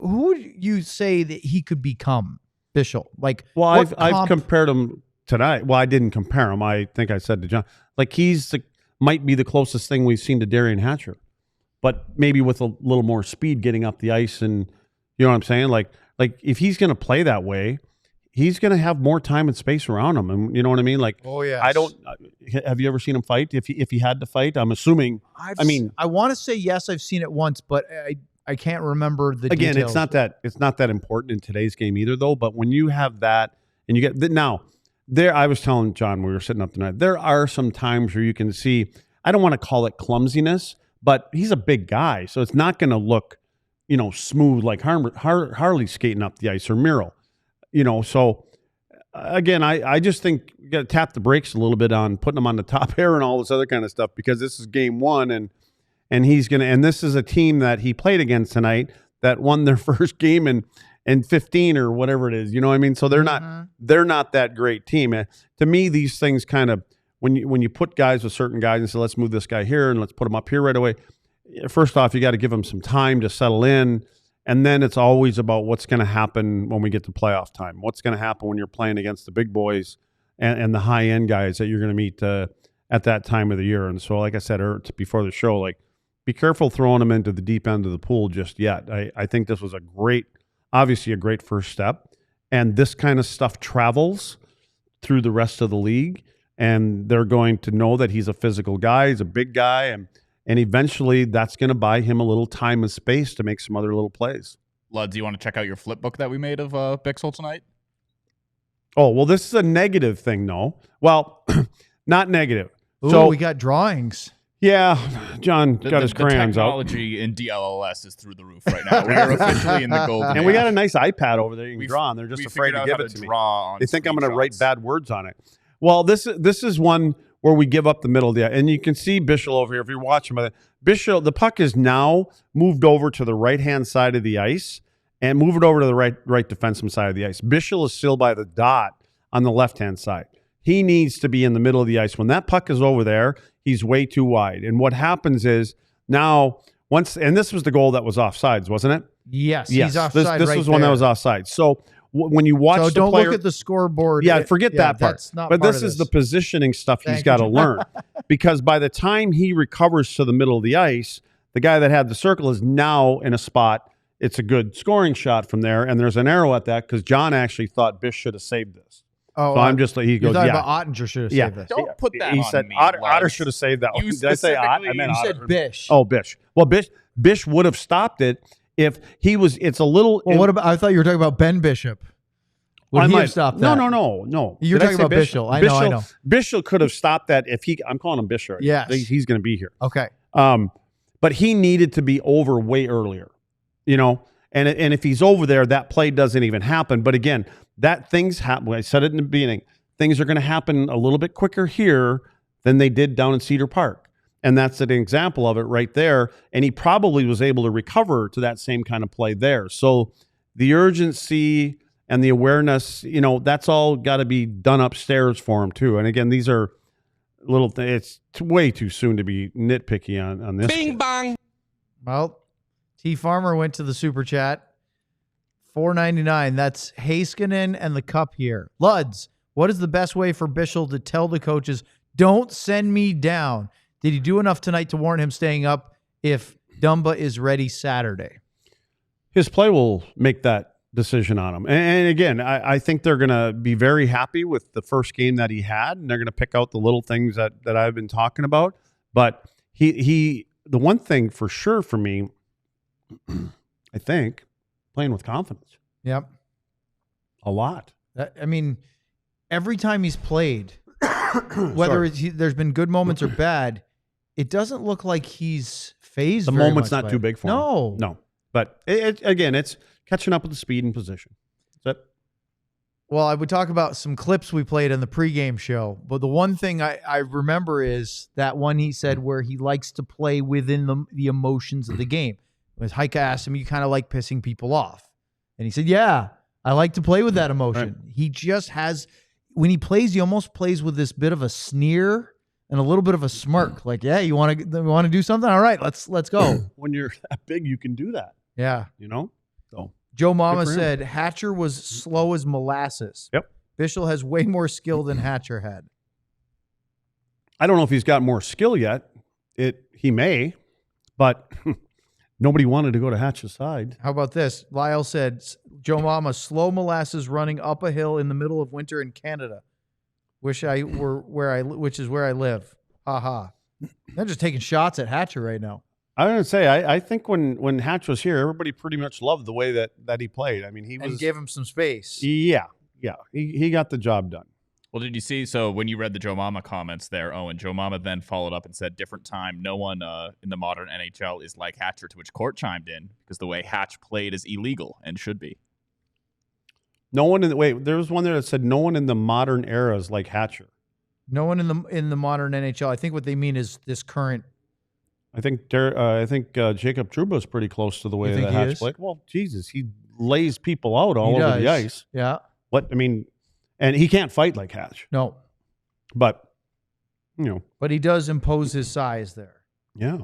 who would you say that he could become, Bichsel? Like, well, I've compared him tonight. Well, I didn't compare him. I think I said to John, like might be the closest thing we've seen to Darian Hatcher, but maybe with a little more speed getting up the ice, and you know what I'm saying? Like if he's going to play that way, he's going to have more time and space around him, and you know what I mean? Like, oh yeah, have you ever seen him fight? If he had to fight, I'm assuming. I want to say yes, I've seen it once, but I can't remember the again. details. It's not that important in today's game either, though. But when you have that, and you get now. I was telling John, we were sitting up tonight, there are some times where you can see, I don't want to call it clumsiness, but he's a big guy. So it's not going to look, smooth like Harley skating up the ice or Miro. So again, I just think you got to tap the brakes a little bit on putting him on the top pair and all this other kind of stuff, because this is game one and this is a team that he played against tonight that won their first game and 15 or whatever it is, you know what I mean? So they're not that great team. To me, these things kind of, when you put guys with certain guys and say, let's move this guy here and let's put him up here right away. First off, you got to give them some time to settle in. And then it's always about what's going to happen when we get to playoff time. What's going to happen when you're playing against the big boys and the high end guys that you're going to meet at that time of the year. And so, like I said before the show, like, be careful throwing them into the deep end of the pool just yet. I think this was obviously a great first step, and this kind of stuff travels through the rest of the league, and they're going to know that he's a physical guy, he's a big guy, and eventually that's going to buy him a little time and space to make some other little plays. Luds, you want to check out your flip book that we made of Bichsel tonight? Oh, well, this is a negative thing, no. Well, not negative. Ooh, so we got drawings. Yeah, John got his crayons out. The technology in DLLS is through the roof right now. We are officially in the golden And age. we got a nice iPad over there you can draw on. They're just afraid to give it to me. They think I'm going to write bad words on it. Well, this is one where we give up the middle of the ice. And you can see Bichsel over here if you're watching. Bichsel, the puck is now moved over to the right-hand side of the ice and move it over to the right defensive side of the ice. Bichsel is still by the dot on the left-hand side. He needs to be in the middle of the ice. When that puck is over there, he's way too wide. And what happens is now and this was the goal that was offsides, wasn't it? Yes. He's offside. This was one that was offside. So when you watch the don't player, look at the scoreboard. Yeah, forget that part. That's not but part this of is the positioning stuff he's got to learn. Because by the time he recovers to the middle of the ice, the guy that had the circle is now in a spot. It's a good scoring shot from there. And there's an arrow at that because John actually thought Bish should have saved this. Oh, so I'm just like, he goes, yeah. About Ottinger should have saved this. Don't put that he on said me. Otter should have saved that one. Did I say Ott? I meant you Otter. said Bish. Oh, Bish. Well, Bish would have stopped it if he was. It's a little. Well, what about? I thought you were talking about Ben Bishop. Would he have stopped that? No. You're talking about Bichsel. I know. Bichsel could have stopped that if he. I'm calling him Bichsel. Yes, he's going to be here. Okay. But he needed to be over way earlier. And if he's over there, that play doesn't even happen. But again, that things happen. I said it in the beginning. Things are going to happen a little bit quicker here than they did down in Cedar Park. And that's an example of it right there. And he probably was able to recover to that same kind of play there. So the urgency and the awareness, that's all got to be done upstairs for him too. And again, these are little things. It's way too soon to be nitpicky on this. Bing bang. Well, T Farmer went to the super chat. $4.99. That's Heiskanen and the cup here. Luds, what is the best way for Bichsel to tell the coaches, don't send me down? Did he do enough tonight to warrant him staying up if Dumba is ready Saturday? His play will make that decision on him. And again, I think they're going to be very happy with the first game that he had, and they're going to pick out the little things that I've been talking about. But the one thing for sure for me, I think, playing with confidence. Yep. A lot. I mean, every time he's played, whether there's been good moments or bad, it doesn't look like he's phased. The moment's not too big for him. No. But again, it's catching up with the speed and position. That's it. Well, I would talk about some clips we played on the pregame show, but the one thing I remember is that one he said where he likes to play within the emotions of the game. When Heike asked him, you kind of like pissing people off. And he said, yeah, I like to play with that emotion. Right. He just has, when he plays, he almost plays with this bit of a sneer and a little bit of a smirk. Like, yeah, you want to do something? All right, let's go. When you're that big, you can do that. Yeah. So Joe Mama Good for him. said Hatcher was slow as molasses. Yep. Bichsel has way more skill than Hatcher had. I don't know if he's got more skill yet. He may, but nobody wanted to go to Hatch's side. How about this? Lyle said, Joe Mama, slow molasses running up a hill in the middle of winter in Canada. Which is where I live. Ha ha. They're just taking shots at Hatcher right now. I was going to say, I think when Hatch was here, everybody pretty much loved the way that he played. I mean, and gave him some space. Yeah. He got the job done. Well, did you see? So when you read the Joe Mama comments there, Owen, Joe Mama then followed up and said, different time, no one in the modern NHL is like Hatcher, to which Court chimed in, because the way Hatch played is illegal and should be. No one there was one there that said no one in the modern era is like Hatcher. No one in the modern NHL. I think what they mean is this current. I think Jacob Trouba is pretty close to the way that Hatch played. Well, Jesus, he lays people out all over the ice. Yeah. And he can't fight like Hatch. No. But But he does impose his size there. Yeah.